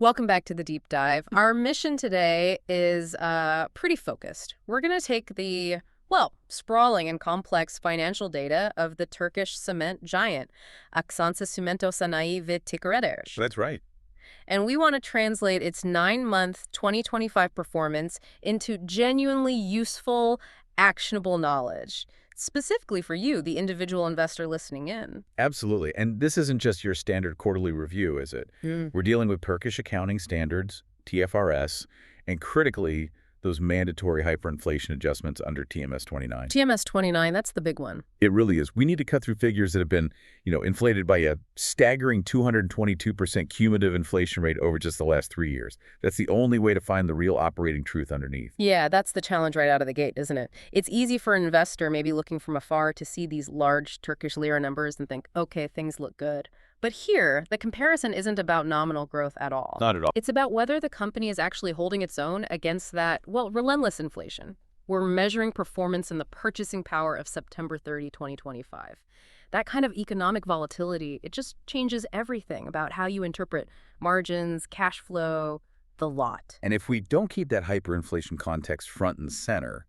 Welcome back to the deep dive. Our mission today is pretty focused. We're going to take the, well, sprawling and complex financial data of the Turkish cement giant, Akcansa Cimento Sanayi ve Ticaret. That's right. And we want to translate its 9-month 2025 performance into genuinely useful, actionable knowledge, specifically for you, the individual investor listening in. Absolutely. And this isn't just your standard quarterly review, is it? We're dealing with Turkish accounting standards, TFRS, and critically, those mandatory hyperinflation adjustments under TMS 29. TMS 29, that's the big one. It really is. We need to cut through figures that have been, inflated by a staggering 222% cumulative inflation rate over just the last 3 years. That's the only way to find the real operating truth underneath. Yeah, that's the challenge right out of the gate, isn't it? It's easy for an investor maybe looking from afar to see these large Turkish lira numbers and think, okay, things look good. But here, the comparison isn't about nominal growth at all. Not at all. It's about whether the company is actually holding its own against that, well, relentless inflation. We're measuring performance in the purchasing power of September 30, 2025. That kind of economic volatility, it just changes everything about how you interpret margins, cash flow, the lot. And if we don't keep that hyperinflation context front and center,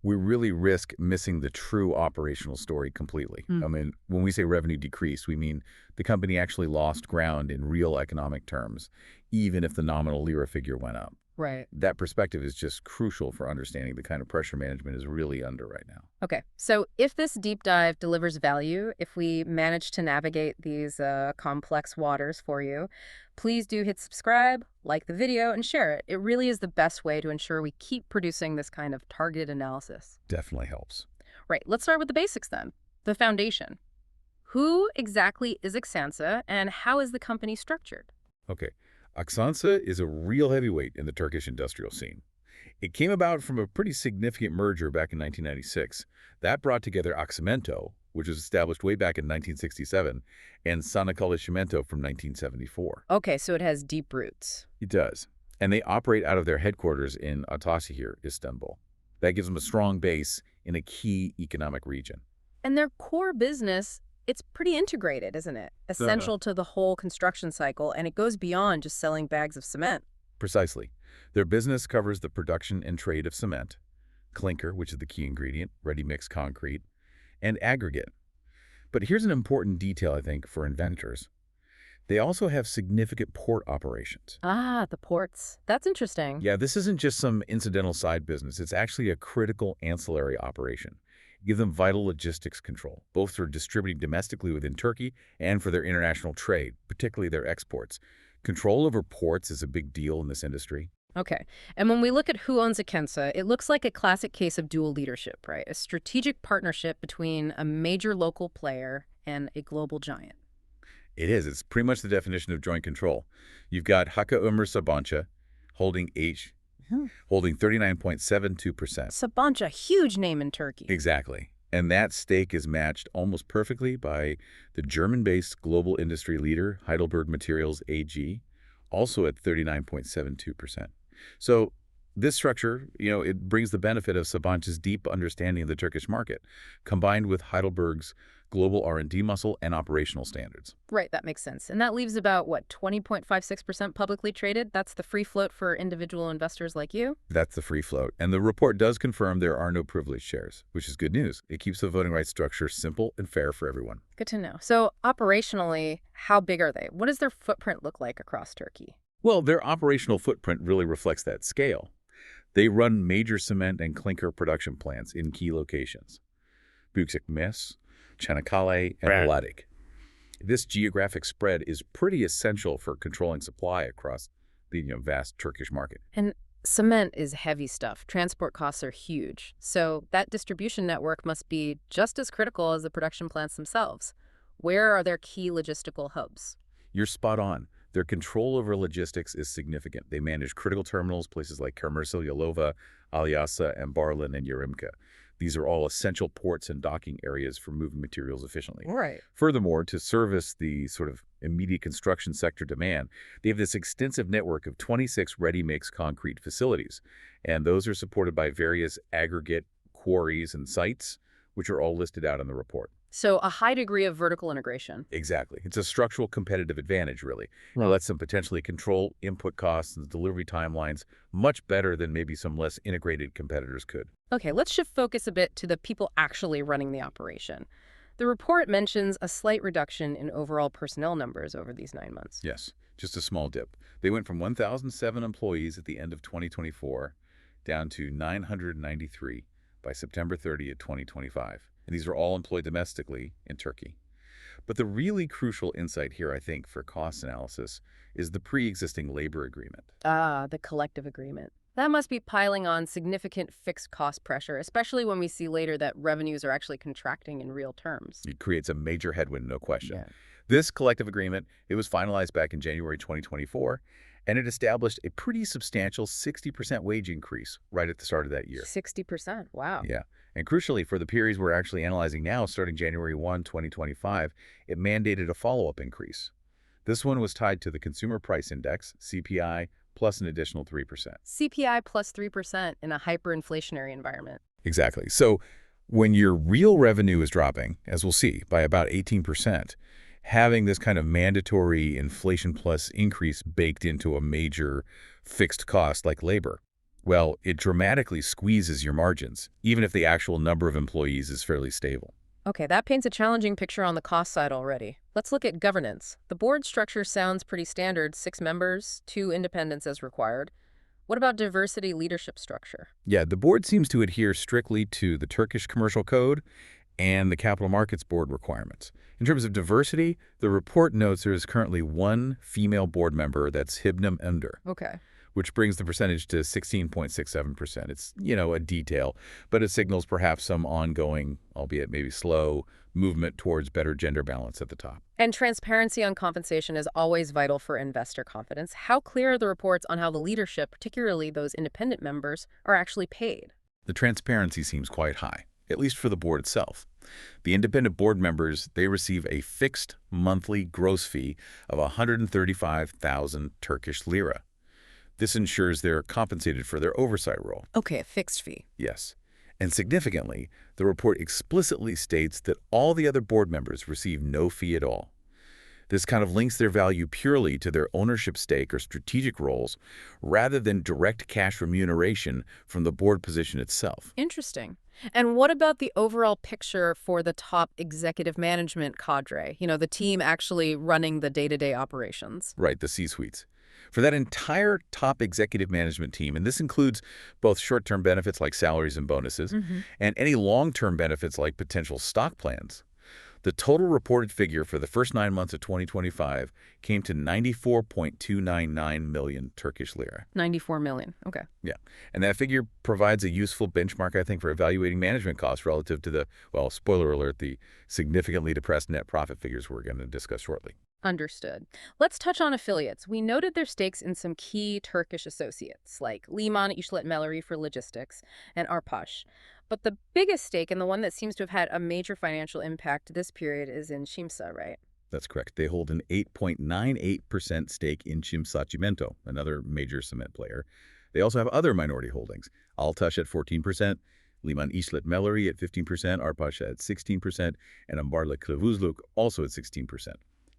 we really risk missing the true operational story completely. I mean, when we say revenue decreased, we mean the company actually lost ground in real economic terms, even if the nominal lira figure went up. Right. That perspective is just crucial for understanding the kind of pressure management is really under right now. Okay, so if this deep dive delivers value, if we manage to navigate these complex waters for you, please do hit subscribe, like the video, and share it. It really is the best way to ensure we keep producing this kind of targeted analysis. Definitely helps. Right, let's start with the basics then. The foundation. Who exactly is Akcansa, and how is the company structured? Okay, Akcansa is a real heavyweight in the Turkish industrial scene. It came about from a pretty significant merger back in 1996. That brought together Akcimento, which was established way back in 1967, and Sanaykale Cimento from 1974. Okay, so it has deep roots. It does. And they operate out of their headquarters in Ataşehir, Istanbul. That gives them a strong base in a key economic region. And their core business, it's pretty integrated, isn't it? Essential to the whole construction cycle, and it goes beyond just selling bags of cement. Precisely. Their business covers the production and trade of cement, clinker, which is the key ingredient, ready-mix concrete, and aggregate. But here's an important detail, I think, for inventors. They also have significant port operations. Ah, the ports. That's interesting. Yeah, this isn't just some incidental side business. It's actually a critical ancillary operation. Give them vital logistics control, both for distributing domestically within Turkey and for their international trade, particularly their exports. Control over ports is a big deal in this industry. Okay. And when we look at who owns Akcansa, it looks like a classic case of dual leadership, right? A strategic partnership between a major local player and a global giant. It is. It's pretty much the definition of joint control. You've got Hakkı Ömür Sabancı holding 39.72%. Sabancı, huge name in Turkey. Exactly. And that stake is matched almost perfectly by the German-based global industry leader, Heidelberg Materials AG, also at 39.72%. So this structure, it brings the benefit of Sabancı's deep understanding of the Turkish market, combined with Heidelberg's global R&D muscle and operational standards. Right, that makes sense. And that leaves about, 20.56% publicly traded? That's the free float for individual investors like you? That's the free float. And the report does confirm there are no privileged shares, which is good news. It keeps the voting rights structure simple and fair for everyone. Good to know. So operationally, how big are they? What does their footprint look like across Turkey? Well, their operational footprint really reflects that scale. They run major cement and clinker production plants in key locations. Büyükçekmece, Çanakkale, and Ladik. This geographic spread is pretty essential for controlling supply across the vast Turkish market. And cement is heavy stuff. Transport costs are huge. So that distribution network must be just as critical as the production plants themselves. Where are their key logistical hubs? You're spot on. Their control over logistics is significant. They manage critical terminals, places like Kemersilyalova, Alyasa, and Barlin and Yerimka. These are all essential ports and docking areas for moving materials efficiently. Right. Furthermore, to service the sort of immediate construction sector demand, they have this extensive network of 26 ready-mix concrete facilities, and those are supported by various aggregate quarries and sites, which are all listed out in the report. So a high degree of vertical integration. Exactly. It's a structural competitive advantage, really. It lets them potentially control input costs and delivery timelines much better than maybe some less integrated competitors could. Okay, let's shift focus a bit to the people actually running the operation. The report mentions a slight reduction in overall personnel numbers over these 9 months. Yes, just a small dip. They went from 1,007 employees at the end of 2024 down to 993 by September 30th, 2025. And these are all employed domestically in Turkey. But the really crucial insight here, I think, for cost analysis is the pre-existing labor agreement. Ah, the collective agreement. That must be piling on significant fixed cost pressure, especially when we see later that revenues are actually contracting in real terms. It creates a major headwind, no question. Yeah. This collective agreement, it was finalized back in January 2024, and it established a pretty substantial 60% wage increase right at the start of that year. 60%. Wow. Yeah. And crucially, for the periods we're actually analyzing now, starting January 1, 2025, it mandated a follow-up increase. This one was tied to the Consumer Price Index, CPI, plus an additional 3%. CPI plus 3% in a hyperinflationary environment. Exactly. So when your real revenue is dropping, as we'll see, by about 18%, having this kind of mandatory inflation plus increase baked into a major fixed cost like labor, well, it dramatically squeezes your margins, even if the actual number of employees is fairly stable. Okay, that paints a challenging picture on the cost side already. Let's look at governance. The board structure sounds pretty standard, 6 members, 2 independents as required. What about diversity leadership structure? Yeah, the board seems to adhere strictly to the Turkish Commercial Code and the Capital Markets Board requirements. In terms of diversity, the report notes there is currently one female board member, that's Hibnam Önder, Okay. which brings the percentage to 16.67%. It's, a detail, but it signals perhaps some ongoing, albeit maybe slow, movement towards better gender balance at the top. And transparency on compensation is always vital for investor confidence. How clear are the reports on how the leadership, particularly those independent members, are actually paid? The transparency seems quite high, at least for the board itself. The independent board members, they receive a fixed monthly gross fee of 135,000 Turkish lira. This ensures they're compensated for their oversight role. Okay, a fixed fee. Yes. And significantly, the report explicitly states that all the other board members receive no fee at all. This kind of links their value purely to their ownership stake or strategic roles rather than direct cash remuneration from the board position itself. Interesting. And what about the overall picture for the top executive management cadre? The team actually running the day-to-day operations. Right, the C-suites. For that entire top executive management team, and this includes both short-term benefits like salaries and bonuses, and any long-term benefits like potential stock plans, the total reported figure for the first 9 months of 2025 came to 94.299 million Turkish lira. 94 million. Okay. Yeah, and that figure provides a useful benchmark, I think, for evaluating management costs relative to the, well, spoiler alert, the significantly depressed net profit figures we're going to discuss shortly. Understood. Let's touch on affiliates. We noted their stakes in some key Turkish associates, like Liman İşletmeleri for logistics and Arpaş. But the biggest stake, and the one that seems to have had a major financial impact this period, is in Çimsa, right? That's correct. They hold an 8.98% stake in Çimsa Çimento, another major cement player. They also have other minority holdings, Altaş at 14%, Liman İşletmeleri at 15%, Arpaş at 16%, and Ambarlı Kılavuzluk also at 16%.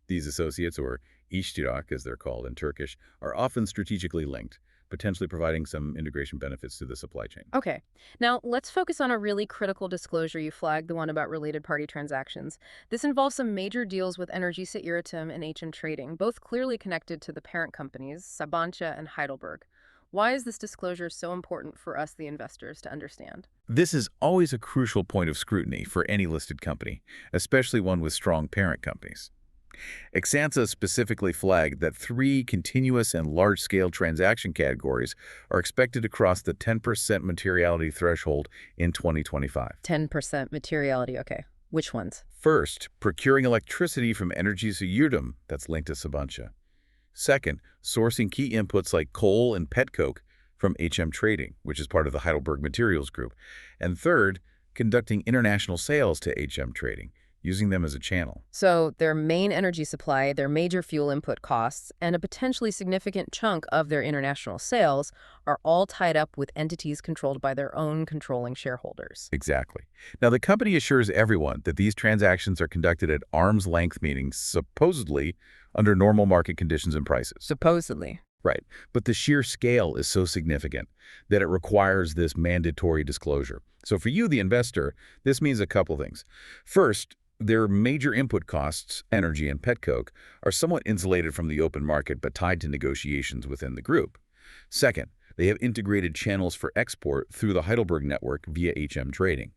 These associates, or iştirak as they're called in Turkish, are often strategically linked, potentially providing some integration benefits to the supply chain. Okay. Now, let's focus on a really critical disclosure you flagged, the one about related party transactions. This involves some major deals with Enerjisa Üretim and HM Trading, both clearly connected to the parent companies, Sabancı and Heidelberg. Why is this disclosure so important for us, the investors, to understand? This is always a crucial point of scrutiny for any listed company, especially one with strong parent companies. Akcansa specifically flagged that 3 continuous and large-scale transaction categories are expected to cross the 10% materiality threshold in 2025. 10% materiality, okay. Which ones? First, procuring electricity from Enerjisa Üretim, that's linked to Sabancı. Second, sourcing key inputs like coal and petcoke from HM Trading, which is part of the Heidelberg Materials Group. And third, conducting international sales to HM Trading, using them as a channel. So their main energy supply, their major fuel input costs, and a potentially significant chunk of their international sales are all tied up with entities controlled by their own controlling shareholders. Exactly. Now, the company assures everyone that these transactions are conducted at arm's length meetings, supposedly under normal market conditions and prices. Supposedly. Right. But the sheer scale is so significant that it requires this mandatory disclosure. So for you, the investor, this means a couple things. First, their major input costs, energy and petcoke, are somewhat insulated from the open market but tied to negotiations within the group. Second, they have integrated channels for export through the Heidelberg network via HM trading.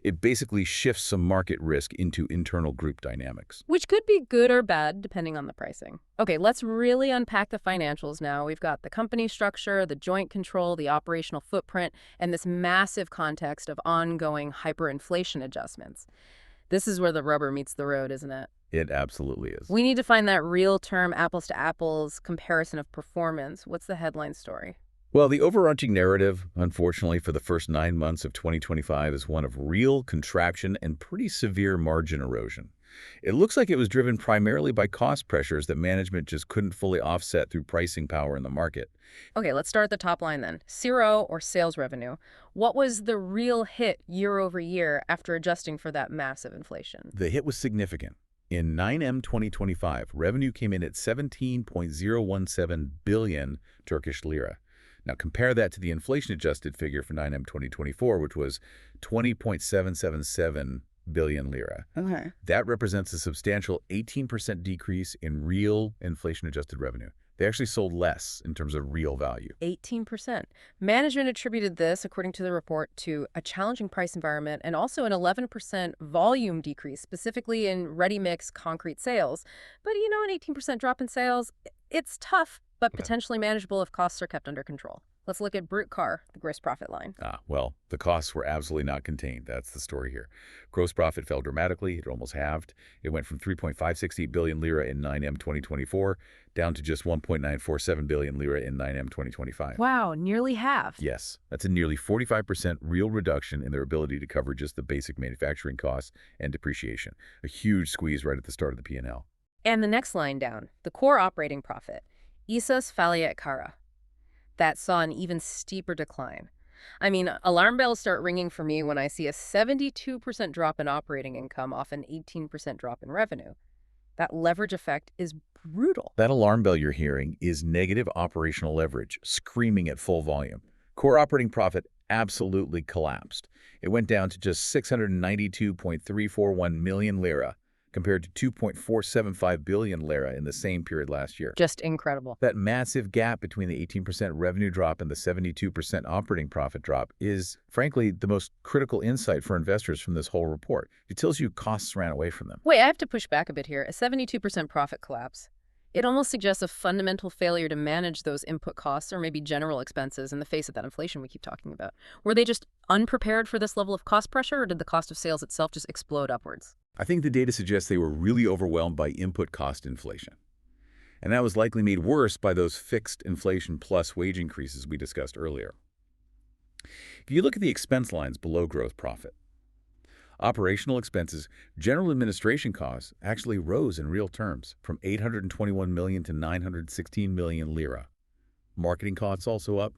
It basically shifts some market risk into internal group dynamics. Which could be good or bad, depending on the pricing. Okay, let's really unpack the financials now. We've got the company structure, the joint control, the operational footprint, and this massive context of ongoing hyperinflation adjustments. This is where the rubber meets the road, isn't it? It absolutely is. We need to find that real-term apples-to-apples comparison of performance. What's the headline story? Well, the overarching narrative, unfortunately, for the first 9 months of 2025 is one of real contraction and pretty severe margin erosion. It looks like it was driven primarily by cost pressures that management just couldn't fully offset through pricing power in the market. Okay, let's start at the top line then. CRO, or sales revenue. What was the real hit year over year after adjusting for that massive inflation? The hit was significant. In 9M 2025, revenue came in at 17.017 billion Turkish lira. Now compare that to the inflation-adjusted figure for 9M 2024, which was 20.777 billion lira. Okay. That represents a substantial 18% decrease in real inflation-adjusted revenue. They actually sold less in terms of real value. 18%. Management attributed this, according to the report, to a challenging price environment and also an 11% volume decrease, specifically in ready-mix concrete sales. But, an 18% drop in sales, it's tough, but potentially manageable if costs are kept under control. Let's look at brute car, the gross profit line. Well, the costs were absolutely not contained. That's the story here. Gross profit fell dramatically. It almost halved. It went from 3.568 billion lira in 9M 2024 down to just 1.947 billion lira in 9M 2025. Wow, nearly half. Yes, that's a nearly 45% real reduction in their ability to cover just the basic manufacturing costs and depreciation. A huge squeeze right at the start of the P&L. And the next line down, the core operating profit, Isas Faliat Kara. That saw an even steeper decline. I mean, alarm bells start ringing for me when I see a 72% drop in operating income off an 18% drop in revenue. That leverage effect is brutal. That alarm bell you're hearing is negative operational leverage, screaming at full volume. Core operating profit absolutely collapsed. It went down to just 692.341 million lira, compared to 2.475 billion lira in the same period last year. Just incredible. That massive gap between the 18% revenue drop and the 72% operating profit drop is, frankly, the most critical insight for investors from this whole report. It tells you costs ran away from them. Wait, I have to push back a bit here. A 72% profit collapse. It almost suggests a fundamental failure to manage those input costs or maybe general expenses in the face of that inflation we keep talking about. Were they just unprepared for this level of cost pressure, or did the cost of sales itself just explode upwards? I think the data suggests they were really overwhelmed by input cost inflation. And that was likely made worse by those fixed inflation plus wage increases we discussed earlier. If you look at the expense lines below gross profit, operational expenses, general administration costs actually rose in real terms from 821 million to 916 million lira. Marketing costs also up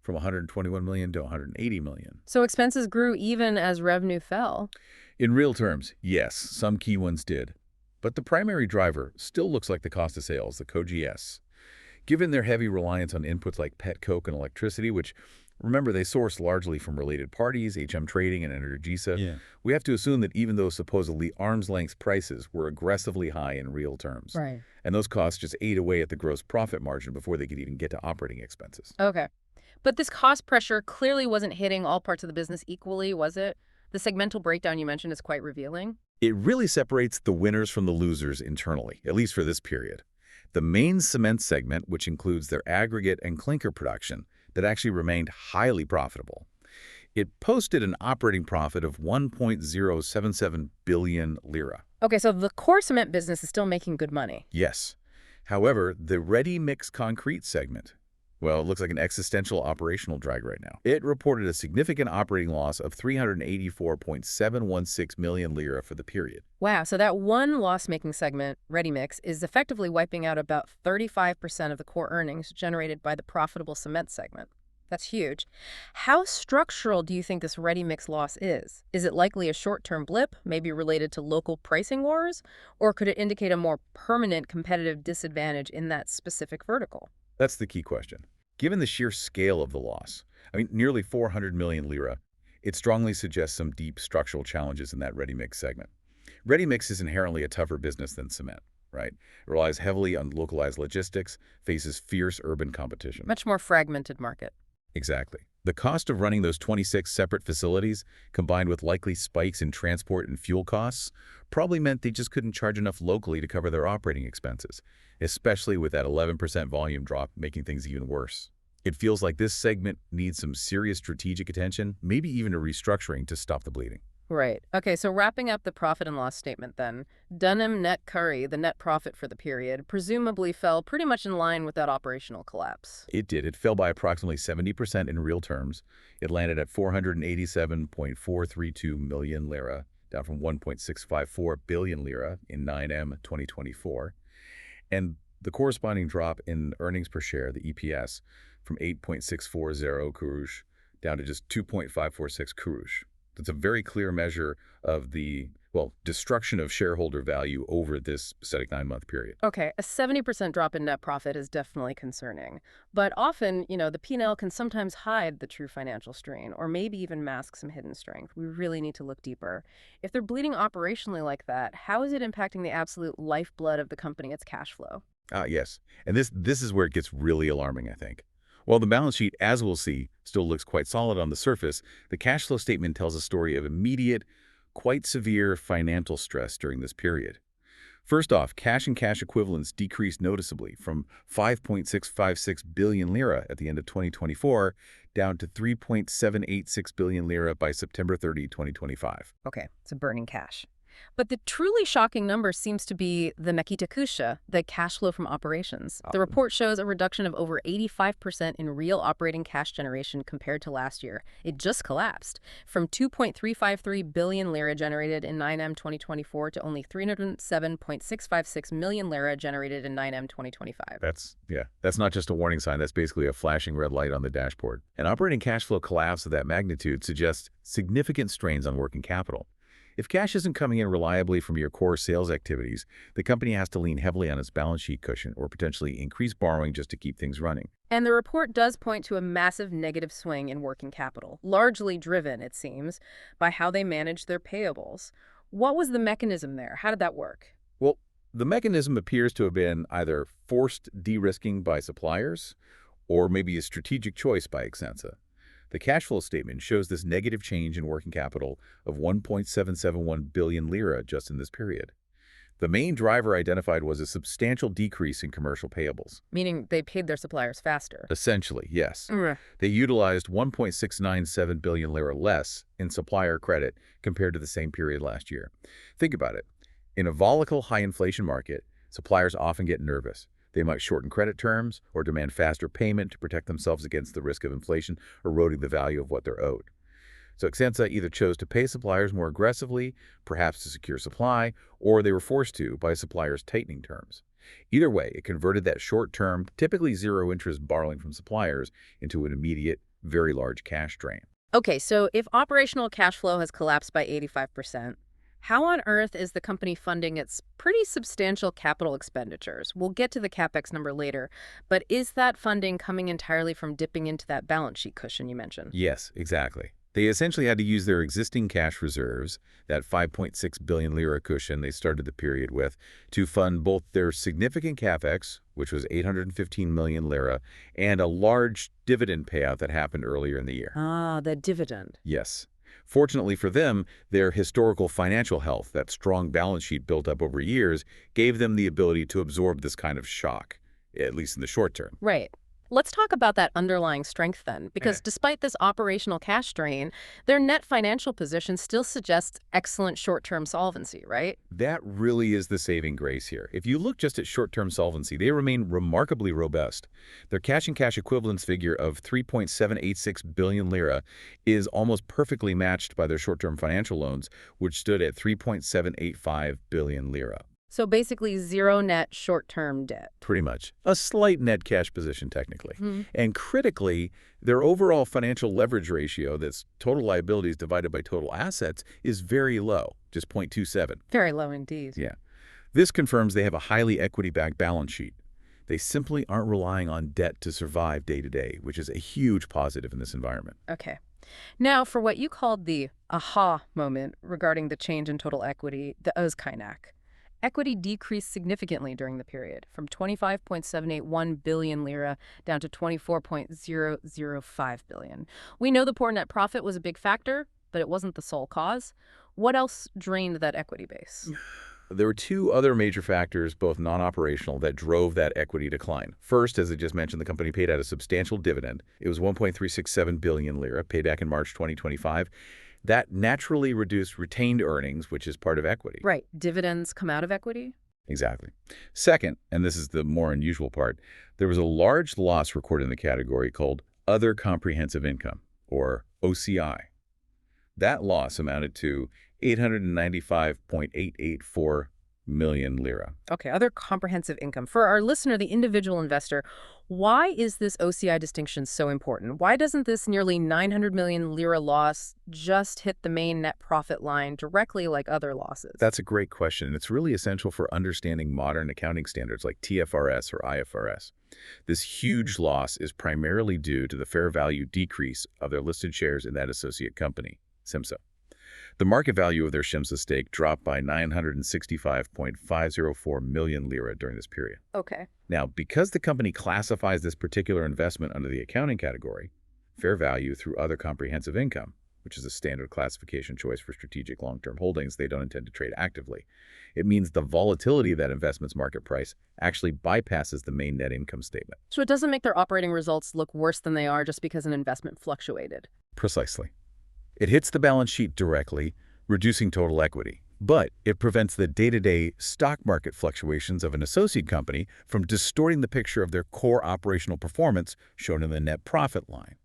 from 121 million to 180 million. So expenses grew even as revenue fell. In real terms, yes, some key ones did. But the primary driver still looks like the cost of sales, the COGS. Given their heavy reliance on inputs like petcoke and electricity, which, remember, they source largely from related parties, HM Trading and Energisa, we have to assume that even those supposedly arm's-length prices were aggressively high in real terms. Right. And those costs just ate away at the gross profit margin before they could even get to operating expenses. Okay. But this cost pressure clearly wasn't hitting all parts of the business equally, was it? The segmental breakdown you mentioned is quite revealing. It really separates the winners from the losers internally, at least for this period. The main cement segment, which includes their aggregate and clinker production, that actually remained highly profitable. It posted an operating profit of 1.077 billion lira. Okay, so the core cement business is still making good money. Yes. However, the ready-mix concrete segment, Well, it looks like an existential operational drag right now. It reported a significant operating loss of 384.716 million lira for the period. Wow, so that one loss-making segment, Ready Mix, is effectively wiping out about 35% of the core earnings generated by the profitable cement segment. That's huge. How structural do you think this Ready Mix loss is? Is it likely a short-term blip, maybe related to local pricing wars, or could it indicate a more permanent competitive disadvantage in that specific vertical? That's the key question. Given the sheer scale of the loss, nearly 400 million lira, it strongly suggests some deep structural challenges in that ready-mix segment. Ready-mix is inherently a tougher business than cement, right? It relies heavily on localized logistics, faces fierce urban competition. Much more fragmented market. Exactly. The cost of running those 26 separate facilities, combined with likely spikes in transport and fuel costs, probably meant they just couldn't charge enough locally to cover their operating expenses, especially with that 11% volume drop making things even worse. It feels like this segment needs some serious strategic attention, maybe even a restructuring to stop the bleeding. Right. Okay, so wrapping up the profit and loss statement then, Dunham Net Curry, the net profit for the period, presumably fell pretty much in line with that operational collapse. It did. It fell by approximately 70% in real terms. It landed at 487.432 million lira, down from 1.654 billion lira in 9M 2024. And the corresponding drop in earnings per share, the EPS, from 8.640 kurush down to just 2.546 kurush. That's a very clear measure of the, well, destruction of shareholder value over this specific 9-month period. Okay, a 70% drop in net profit is definitely concerning. But often, the P&L can sometimes hide the true financial strain or maybe even mask some hidden strength. We really need to look deeper. If they're bleeding operationally like that, how is it impacting the absolute lifeblood of the company, its cash flow? Yes. And this is where it gets really alarming, I think. While the balance sheet, as we'll see, still looks quite solid on the surface, the cash flow statement tells a story of immediate, quite severe financial stress during this period. First off, cash and cash equivalents decreased noticeably from 5.656 billion lira at the end of 2024 down to 3.786 billion lira by September 30, 2025. Okay, it's a burning cash. But the truly shocking number seems to be the Mekitakusha, the cash flow from operations. The report shows a reduction of over 85% in real operating cash generation compared to last year. It just collapsed from 2.353 billion lira generated in 9M 2024 to only 307.656 million lira generated in 9M 2025. That's not just a warning sign. That's basically a flashing red light on the dashboard. An operating cash flow collapse of that magnitude suggests significant strains on working capital. If cash isn't coming in reliably from your core sales activities, the company has to lean heavily on its balance sheet cushion or potentially increase borrowing just to keep things running. And the report does point to a massive negative swing in working capital, largely driven, it seems, by how they manage their payables. What was the mechanism there? How did that work? Well, the mechanism appears to have been either forced de-risking by suppliers or maybe a strategic choice by Akcansa. The cash flow statement shows this negative change in working capital of 1.771 billion lira just in this period. The main driver identified was a substantial decrease in commercial payables. Meaning they paid their suppliers faster. Essentially, yes. Mm. They utilized 1.697 billion lira less in supplier credit compared to the same period last year. Think about it. In a volatile, high-inflation market, suppliers often get nervous. They might shorten credit terms or demand faster payment to protect themselves against the risk of inflation eroding the value of what they're owed. So Akcansa either chose to pay suppliers more aggressively, perhaps to secure supply, or they were forced to by suppliers tightening terms. Either way, it converted that short-term, typically zero-interest borrowing from suppliers into an immediate, very large cash drain. Okay, so if operational cash flow has collapsed by 85%, how on earth is the company funding its pretty substantial capital expenditures? We'll get to the CapEx number later, but is that funding coming entirely from dipping into that balance sheet cushion you mentioned? Yes, exactly. They essentially had to use their existing cash reserves, that 5.6 billion lira cushion they started the period with, to fund both their significant CapEx, which was 815 million lira, and a large dividend payout that happened earlier in the year. Ah, the dividend. Yes. Fortunately for them, their historical financial health, that strong balance sheet built up over years, gave them the ability to absorb this kind of shock, at least in the short term. Right. Let's talk about that underlying strength then, because despite this operational cash drain, their net financial position still suggests excellent short-term solvency, right? That really is the saving grace here. If you look just at short-term solvency, they remain remarkably robust. Their cash and cash equivalents figure of 3.786 billion lira is almost perfectly matched by their short-term financial loans, which stood at 3.785 billion lira. So basically zero net short-term debt. Pretty much. A slight net cash position, technically. Hmm. And critically, their overall financial leverage ratio, that's total liabilities divided by total assets, is very low, just 0.27. Very low indeed. Yeah. This confirms they have a highly equity-backed balance sheet. They simply aren't relying on debt to survive day to day, which is a huge positive in this environment. Okay. Now, for what you called the aha moment regarding the change in total equity, the Özkaynak. Equity decreased significantly during the period, from 25.781 billion lira down to 24.005 billion. We know the poor net profit was a big factor, but it wasn't the sole cause. What else drained that equity base? There were two other major factors, both non-operational, that drove that equity decline. First, as I just mentioned, the company paid out a substantial dividend. It was 1.367 billion lira, paid back in March 2025. That naturally reduced retained earnings, which is part of equity. Right. Dividends come out of equity? Exactly. Second, and this is the more unusual part, there was a large loss recorded in the category called Other Comprehensive Income, or OCI. That loss amounted to 895.884 million lira. Okay, other comprehensive income. For our listener, the individual investor, why is this OCI distinction so important? Why doesn't this nearly 900 million lira loss just hit the main net profit line directly like other losses? That's a great question, and it's really essential for understanding modern accounting standards like TFRS or IFRS. This huge loss is primarily due to the fair value decrease of their listed shares in that associate company, Simsa. The market value of their Shimsa stake dropped by 965.504 million lira during this period. Okay. Now, because the company classifies this particular investment under the accounting category, fair value through other comprehensive income, which is a standard classification choice for strategic long-term holdings they don't intend to trade actively, it means the volatility of that investment's market price actually bypasses the main net income statement. So it doesn't make their operating results look worse than they are just because an investment fluctuated. Precisely. It hits the balance sheet directly, reducing total equity, but it prevents the day-to-day stock market fluctuations of an associate company from distorting the picture of their core operational performance shown in the net profit line.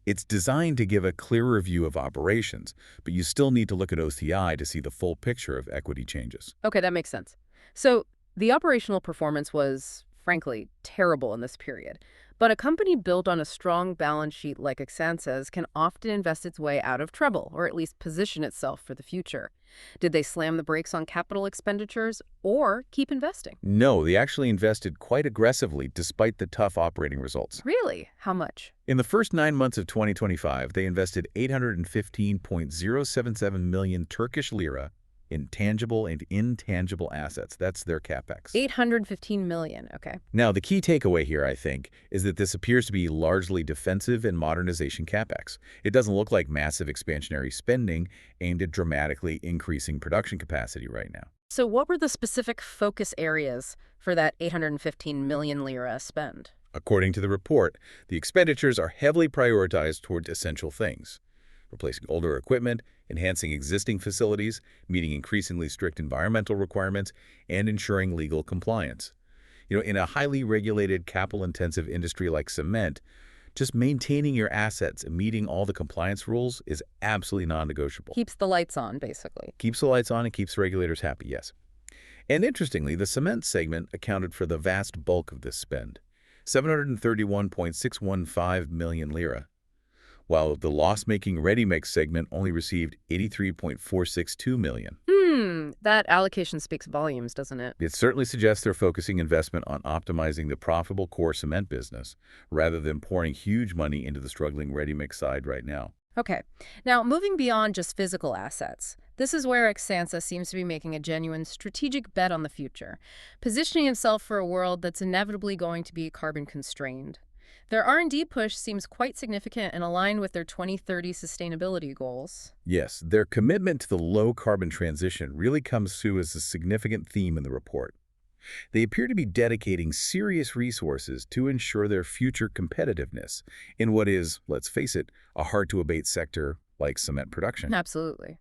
It's designed to give a clearer view of operations, but you still need to look at OCI to see the full picture of equity changes. Okay, that makes sense. So the operational performance was, frankly, terrible in this period. But a company built on a strong balance sheet like Akcansa's can often invest its way out of trouble, or at least position itself for the future. Did they slam the brakes on capital expenditures or keep investing? No, they actually invested quite aggressively despite the tough operating results. Really? How much? In the first 9 months of 2025, they invested 815.077 million Turkish lira in tangible and intangible assets. That's their capex. 815 million, okay. Now, the key takeaway here, I think, is that this appears to be largely defensive and modernization capex. It doesn't look like massive expansionary spending aimed at dramatically increasing production capacity right now. So what were the specific focus areas for that 815 million lira spend? According to the report, the expenditures are heavily prioritized toward essential things: replacing older equipment, enhancing existing facilities, meeting increasingly strict environmental requirements, and ensuring legal compliance. In a highly regulated, capital-intensive industry like cement, just maintaining your assets and meeting all the compliance rules is absolutely non-negotiable. Keeps the lights on, basically. Keeps the lights on and keeps regulators happy, yes. And interestingly, the cement segment accounted for the vast bulk of this spend, 731.615 million lira, while the loss-making ready-mix segment only received 83.462 million. That allocation speaks volumes, doesn't it? It certainly suggests they're focusing investment on optimizing the profitable core cement business rather than pouring huge money into the struggling ready-mix side right now. Okay. Now, moving beyond just physical assets, this is where Akcansa seems to be making a genuine strategic bet on the future, positioning itself for a world that's inevitably going to be carbon-constrained. Their R&D push seems quite significant and aligned with their 2030 sustainability goals. Yes, their commitment to the low-carbon transition really comes through as a significant theme in the report. They appear to be dedicating serious resources to ensure their future competitiveness in what is, let's face it, a hard-to-abate sector like cement production. Absolutely.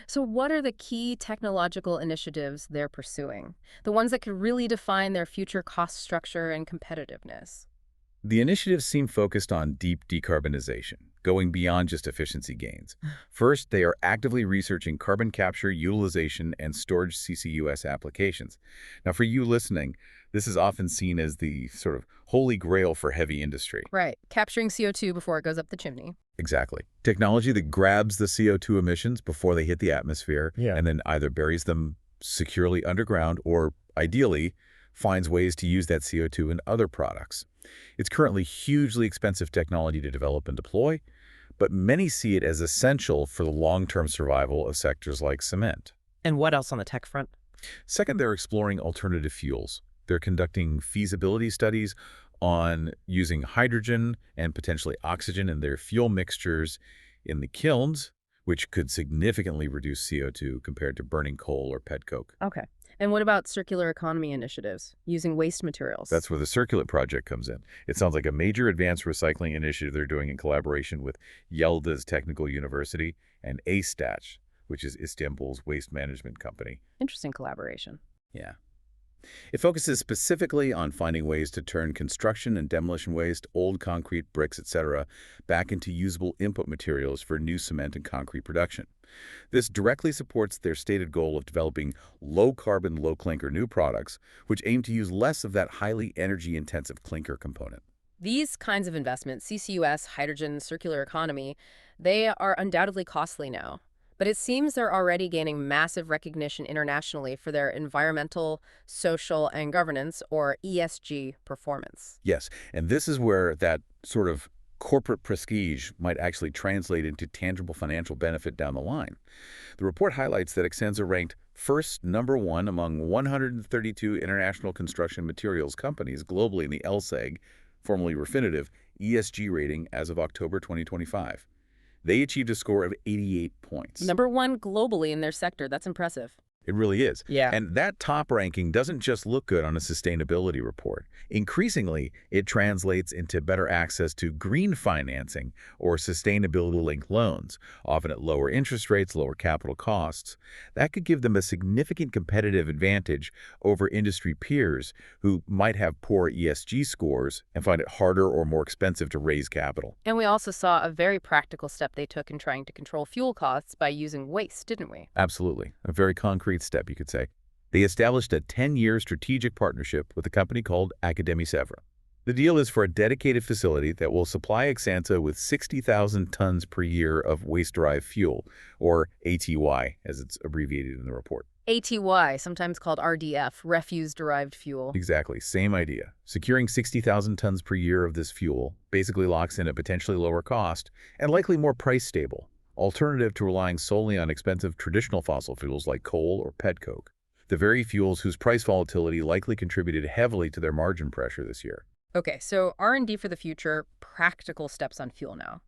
So what are the key technological initiatives they're pursuing? The ones that could really define their future cost structure and competitiveness? The initiatives seem focused on deep decarbonization, going beyond just efficiency gains. First, they are actively researching carbon capture, utilization, and storage CCUS applications. Now, for you listening, this is often seen as the sort of holy grail for heavy industry. Right. Capturing CO2 before it goes up the chimney. Exactly. Technology that grabs the CO2 emissions before they hit the atmosphere Yeah. and then either buries them securely underground or, ideally, finds ways to use that CO2 in other products. It's currently hugely expensive technology to develop and deploy, but many see it as essential for the long-term survival of sectors like cement. And what else on the tech front? Second, they're exploring alternative fuels. They're conducting feasibility studies on using hydrogen and potentially oxygen in their fuel mixtures in the kilns, which could significantly reduce CO2 compared to burning coal or petcoke. Okay. And what about circular economy initiatives, using waste materials? That's where the Circulate project comes in. It sounds like a major advanced recycling initiative they're doing in collaboration with Yıldız Technical University and ASTAC, which is Istanbul's waste management company. Interesting collaboration. Yeah. It focuses specifically on finding ways to turn construction and demolition waste, old concrete, bricks, etc., back into usable input materials for new cement and concrete production. This directly supports their stated goal of developing low-carbon, low-clinker new products, which aim to use less of that highly energy-intensive clinker component. These kinds of investments, CCUS, hydrogen, circular economy, they are undoubtedly costly now. But it seems they're already gaining massive recognition internationally for their environmental, social, and governance, or ESG, performance. Yes, and this is where that sort of corporate prestige might actually translate into tangible financial benefit down the line. The report highlights that Akcansa ranked first #1 among 132 international construction materials companies globally in the LSEG, formerly Refinitiv, ESG rating as of October 2025. They achieved a score of 88 points. #1 globally in their sector. That's impressive. It really is. Yeah. And that top ranking doesn't just look good on a sustainability report. Increasingly, it translates into better access to green financing or sustainability-linked loans, often at lower interest rates, lower capital costs. That could give them a significant competitive advantage over industry peers who might have poor ESG scores and find it harder or more expensive to raise capital. And we also saw a very practical step they took in trying to control fuel costs by using waste, didn't we? Absolutely. A very concrete step, you could say. They established a 10-year strategic partnership with a company called Akademi. The deal is for a dedicated facility that will supply Akcansa with 60,000 tons per year of waste-derived fuel, or ATY, as it's abbreviated in the report. ATY, sometimes called RDF, refuse-derived fuel. Exactly, same idea. Securing 60,000 tons per year of this fuel basically locks in a potentially lower cost and likely more price-stable alternative to relying solely on expensive traditional fossil fuels like coal or petcoke, the very fuels whose price volatility likely contributed heavily to their margin pressure this year. Okay, so R&D for the future, practical steps on fuel now.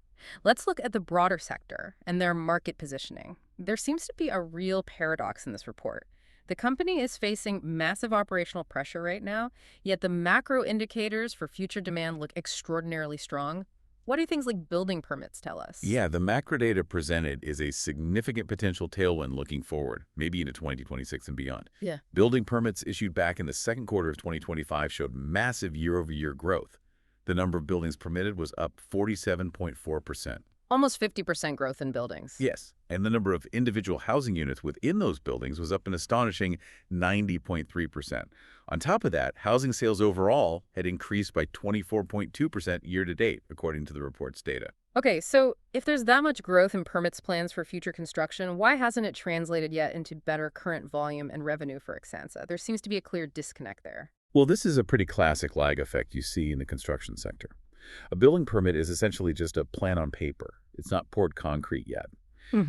Let's look at the broader sector and their market positioning. There seems to be a real paradox in this report. The company is facing massive operational pressure right now, yet the macro indicators for future demand look extraordinarily strong. What do things like building permits tell us? Yeah, the macro data presented is a significant potential tailwind looking forward, maybe into 2026 and beyond. Yeah. Building permits issued back in the second quarter of 2025 showed massive year-over-year growth. The number of buildings permitted was up 47.4%. Almost 50% growth in buildings. Yes, and the number of individual housing units within those buildings was up an astonishing 90.3%. On top of that, housing sales overall had increased by 24.2% year-to-date, according to the report's data. Okay, so if there's that much growth in permits plans for future construction, why hasn't it translated yet into better current volume and revenue for Akcansa? There seems to be a clear disconnect there. Well, this is a pretty classic lag effect you see in the construction sector. A building permit is essentially just a plan on paper. It's not poured concrete yet.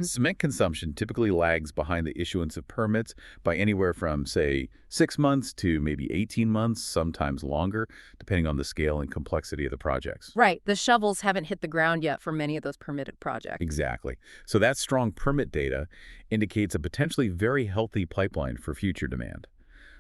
Cement consumption typically lags behind the issuance of permits by anywhere from, say, 6 months to maybe 18 months, sometimes longer, depending on the scale and complexity of the projects. Right. The shovels haven't hit the ground yet for many of those permitted projects. Exactly. So that strong permit data indicates a potentially very healthy pipeline for future demand.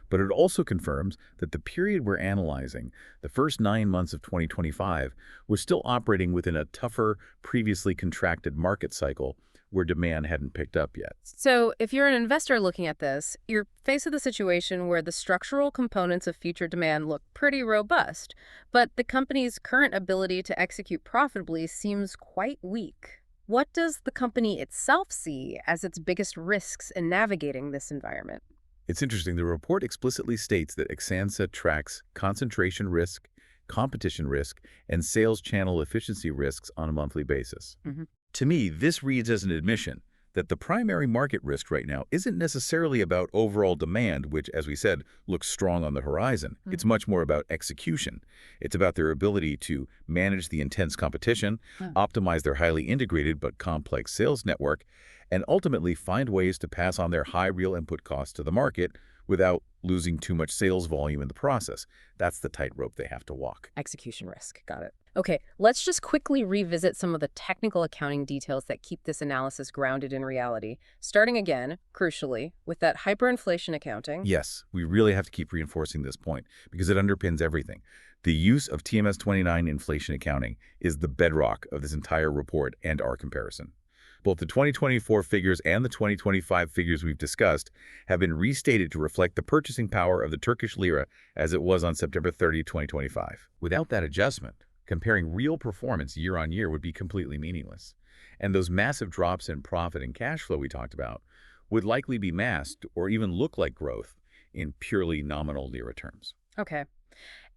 But it also confirms that the period we're analyzing, the first 9 months of 2025, was still operating within a tougher, previously contracted market cycle where demand hadn't picked up yet. So, if you're an investor looking at this, you're faced with a situation where the structural components of future demand look pretty robust, but the company's current ability to execute profitably seems quite weak. What does the company itself see as its biggest risks in navigating this environment? It's interesting, the report explicitly states that Akcansa tracks concentration risk, competition risk, and sales channel efficiency risks on a monthly basis. Hmm. To me, this reads as an admission that the primary market risk right now isn't necessarily about overall demand, which, as we said, looks strong on the horizon. It's much more about execution. It's about their ability to manage the intense competition, optimize their highly integrated but complex sales network, and ultimately find ways to pass on their high real input costs to the market without losing too much sales volume in the process. That's the tightrope they have to walk. Execution risk. Got it. Okay, let's just quickly revisit some of the technical accounting details that keep this analysis grounded in reality, starting again, crucially, with that hyperinflation accounting. Yes, we really have to keep reinforcing this point because it underpins everything. The use of TMS 29 inflation accounting is the bedrock of this entire report and our comparison. Both the 2024 figures and the 2025 figures we've discussed have been restated to reflect the purchasing power of the Turkish lira as it was on September 30, 2025. Without that adjustment, comparing real performance year on year would be completely meaningless. And those massive drops in profit and cash flow we talked about would likely be masked or even look like growth in purely nominal lira terms. Okay.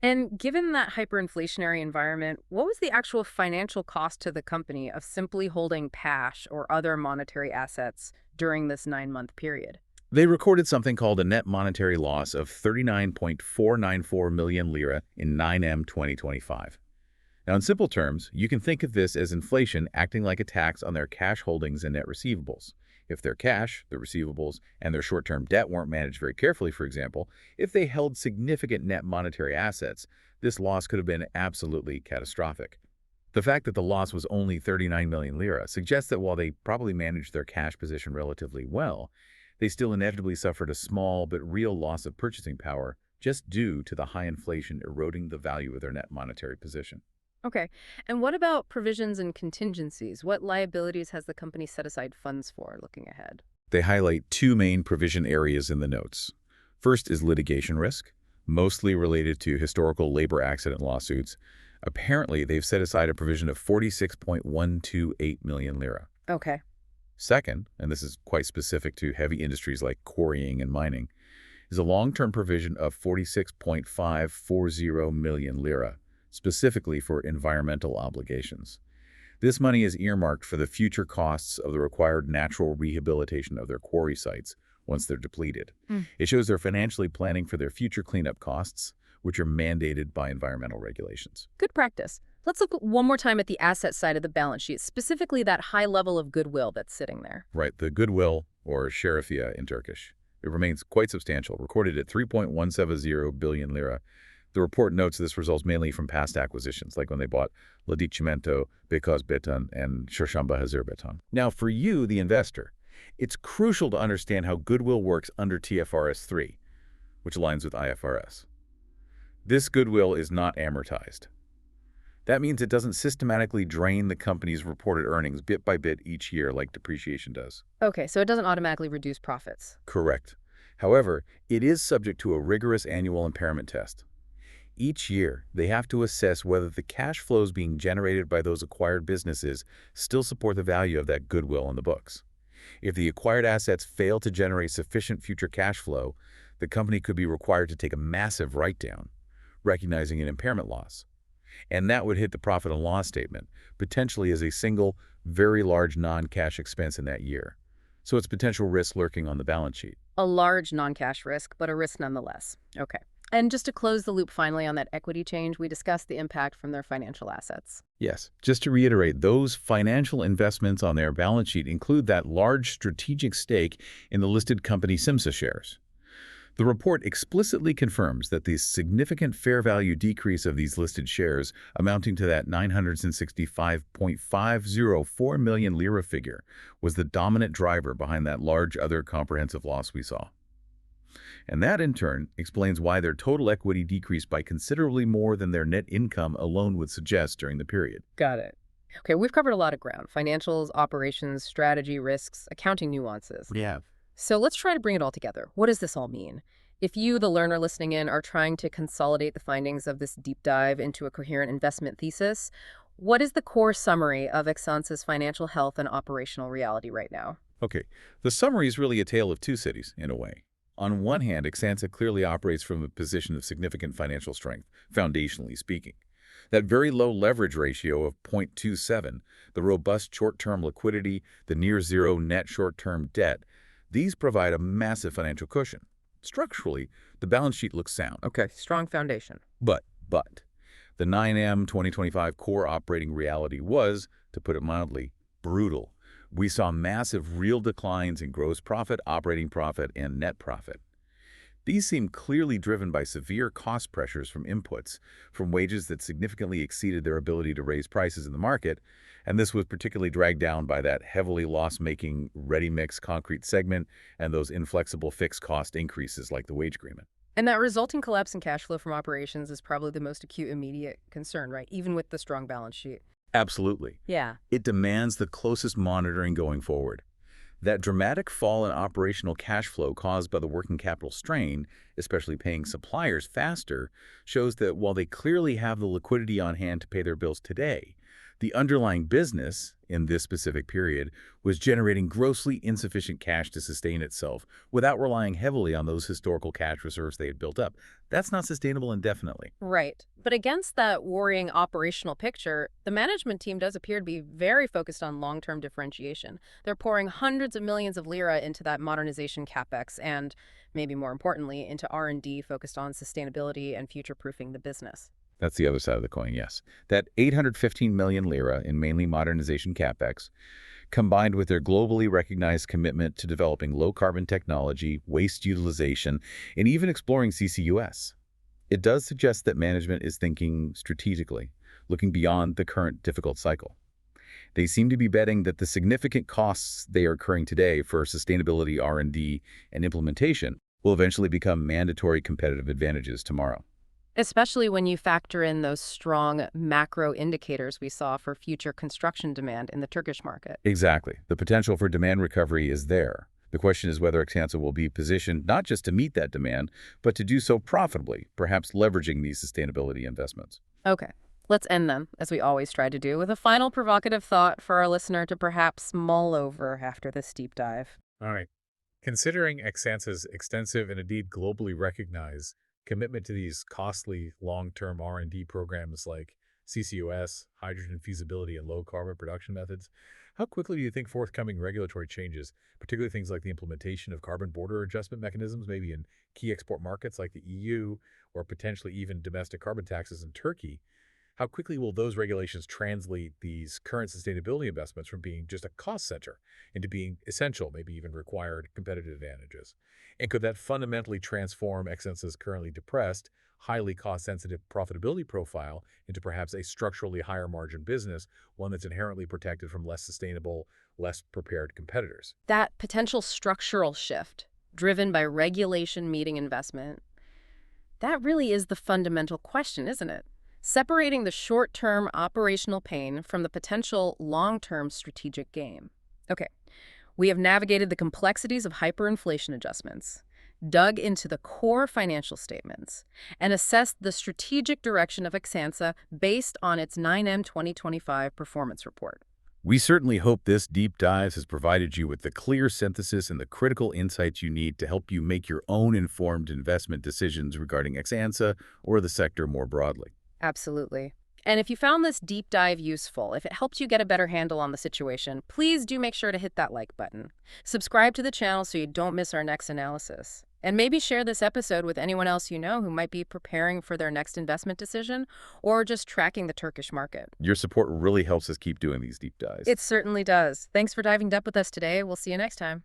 And given that hyperinflationary environment, what was the actual financial cost to the company of simply holding cash or other monetary assets during this 9-month period? They recorded something called a net monetary loss of 39.494 million lira in 9M 2025. Now, in simple terms, you can think of this as inflation acting like a tax on their cash holdings and net receivables. If their cash, their receivables, and their short-term debt weren't managed very carefully, for example, if they held significant net monetary assets, this loss could have been absolutely catastrophic. The fact that the loss was only 39 million lira suggests that while they probably managed their cash position relatively well, they still inevitably suffered a small but real loss of purchasing power just due to the high inflation eroding the value of their net monetary position. Okay. And what about provisions and contingencies? What liabilities has the company set aside funds for looking ahead? They highlight two main provision areas in the notes. First is litigation risk, mostly related to historical labor accident lawsuits. Apparently, they've set aside a provision of 46.128 million lira. Okay. Second, and this is quite specific to heavy industries like quarrying and mining, is a long-term provision of 46.540 million lira, specifically for environmental obligations. This money is earmarked for the future costs of the required natural rehabilitation of their quarry sites once they're depleted. It shows they're financially planning for their future cleanup costs, which are mandated by environmental regulations. Good practice. Let's look one more time at the asset side of the balance sheet, specifically that high level of goodwill that's sitting there. Right, the goodwill, or sheriffia in Turkish. It remains quite substantial, recorded at 3.170 billion lira. The report notes this results mainly from past acquisitions, like when they bought Ladicimento, Beykoz Beton, and Çarşamba Hazır Beton. Now, for you, the investor, it's crucial to understand how goodwill works under TFRS 3, which aligns with IFRS. This goodwill is not amortized. That means it doesn't systematically drain the company's reported earnings bit by bit each year like depreciation does. Okay, so it doesn't automatically reduce profits. Correct. However, it is subject to a rigorous annual impairment test. Each year, they have to assess whether the cash flows being generated by those acquired businesses still support the value of that goodwill in the books. If the acquired assets fail to generate sufficient future cash flow, the company could be required to take a massive write-down, recognizing an impairment loss. And that would hit the profit and loss statement, potentially as a single, very large non-cash expense in that year. So it's potential risk lurking on the balance sheet. A large non-cash risk, but a risk nonetheless. Okay. And just to close the loop finally on that equity change, we discussed the impact from their financial assets. Yes, just to reiterate, those financial investments on their balance sheet include that large strategic stake in the listed company Simsa shares. The report explicitly confirms that the significant fair value decrease of these listed shares, amounting to that 965.504 million lira figure, was the dominant driver behind that large other comprehensive loss we saw. And that, in turn, explains why their total equity decreased by considerably more than their net income alone would suggest during the period. Got it. Okay, we've covered a lot of ground: financials, operations, strategy, risks, accounting nuances. Yeah. So let's try to bring it all together. What does this all mean? If you, the learner listening in, are trying to consolidate the findings of this deep dive into a coherent investment thesis, what is the core summary of Akcansa's financial health and operational reality right now? Okay, the summary is really a tale of two cities, in a way. On one hand, Akcansa clearly operates from a position of significant financial strength, foundationally speaking. That very low leverage ratio of 0.27, the robust short-term liquidity, the near-zero net short-term debt, these provide a massive financial cushion. Structurally, the balance sheet looks sound. Okay, strong foundation. But, the 9M 2025 core operating reality was, to put it mildly, brutal. We saw massive real declines in gross profit, operating profit, and net profit. These seem clearly driven by severe cost pressures from inputs, from wages that significantly exceeded their ability to raise prices in the market, and this was particularly dragged down by that heavily loss-making ready-mix concrete segment and those inflexible fixed cost increases like the wage agreement. And that resulting collapse in cash flow from operations is probably the most acute immediate concern, right? Even with the strong balance sheet. Absolutely. Yeah. It demands the closest monitoring going forward. That dramatic fall in operational cash flow caused by the working capital strain, especially paying suppliers faster, shows that while they clearly have the liquidity on hand to pay their bills today, the underlying business, in this specific period, was generating grossly insufficient cash to sustain itself without relying heavily on those historical cash reserves they had built up. That's not sustainable indefinitely. Right. But against that worrying operational picture, the management team does appear to be very focused on long-term differentiation. They're pouring hundreds of millions of lira into that modernization capex and, maybe more importantly, into R&D focused on sustainability and future-proofing the business. That's the other side of the coin, yes. That 815 million lira in mainly modernization capex, combined with their globally recognized commitment to developing low-carbon technology, waste utilization, and even exploring CCUS. It does suggest that management is thinking strategically, looking beyond the current difficult cycle. They seem to be betting that the significant costs they are incurring today for sustainability R&D and implementation will eventually become mandatory competitive advantages tomorrow. Especially when you factor in those strong macro indicators we saw for future construction demand in the Turkish market. Exactly. The potential for demand recovery is there. The question is whether Akcansa will be positioned not just to meet that demand, but to do so profitably, perhaps leveraging these sustainability investments. Okay, let's end them, as we always try to do, with a final provocative thought for our listener to perhaps mull over after this deep dive. All right. Considering Akcansa's extensive and indeed globally recognized commitment to these costly long-term R&D programs like CCUS, hydrogen feasibility, and low-carbon production methods, how quickly do you think forthcoming regulatory changes, particularly things like the implementation of carbon border adjustment mechanisms, maybe in key export markets like the EU, or potentially even domestic carbon taxes in Turkey, how quickly will those regulations translate these current sustainability investments from being just a cost center into being essential, maybe even required competitive advantages? And could that fundamentally transform Akcansa's currently depressed, highly cost-sensitive profitability profile into perhaps a structurally higher margin business, one that's inherently protected from less sustainable, less prepared competitors? That potential structural shift, driven by regulation meeting investment, that really is the fundamental question, isn't it? Separating the short-term operational pain from the potential long-term strategic gain. Okay, we have navigated the complexities of hyperinflation adjustments, dug into the core financial statements, and assessed the strategic direction of Akcansa based on its 9M 2025 performance report. We certainly hope this deep dive has provided you with the clear synthesis and the critical insights you need to help you make your own informed investment decisions regarding Akcansa or the sector more broadly. Absolutely. And if you found this deep dive useful, if it helped you get a better handle on the situation, please do make sure to hit that like button. Subscribe to the channel so you don't miss our next analysis. And maybe share this episode with anyone else you know who might be preparing for their next investment decision or just tracking the Turkish market. Your support really helps us keep doing these deep dives. It certainly does. Thanks for diving deep with us today. We'll see you next time.